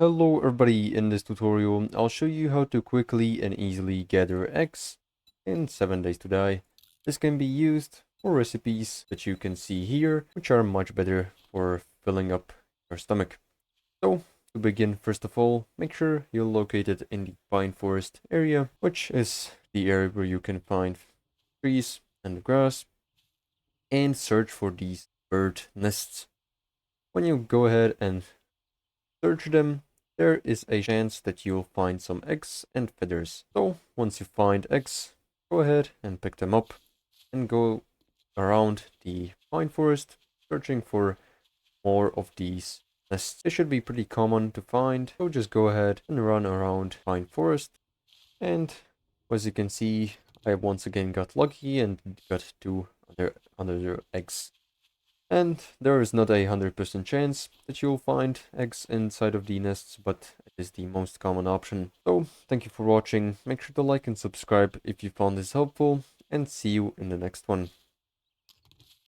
Hello everybody, in this tutorial I'll show you how to quickly and easily gather eggs in 7 days to die. This can be used for recipes that you can see here, which are much better for filling up your stomach. So to begin, first of all, make sure you're located in the pine forest area, which is the area where you can find trees and grass, and search for these bird nests. When you go ahead and search them, there is a chance that you'll find some eggs and feathers. So once you find eggs, go ahead and pick them up and go around the pine forest searching for more of these nests. They should be pretty common to find, so just go ahead and run around pine forest. And as you can see, I once again got lucky and got two other eggs. And there is not 100% chance that you'll find eggs inside of the nests, but it is the most common option. So, thank you for watching, make sure to like and subscribe if you found this helpful, and see you in the next one.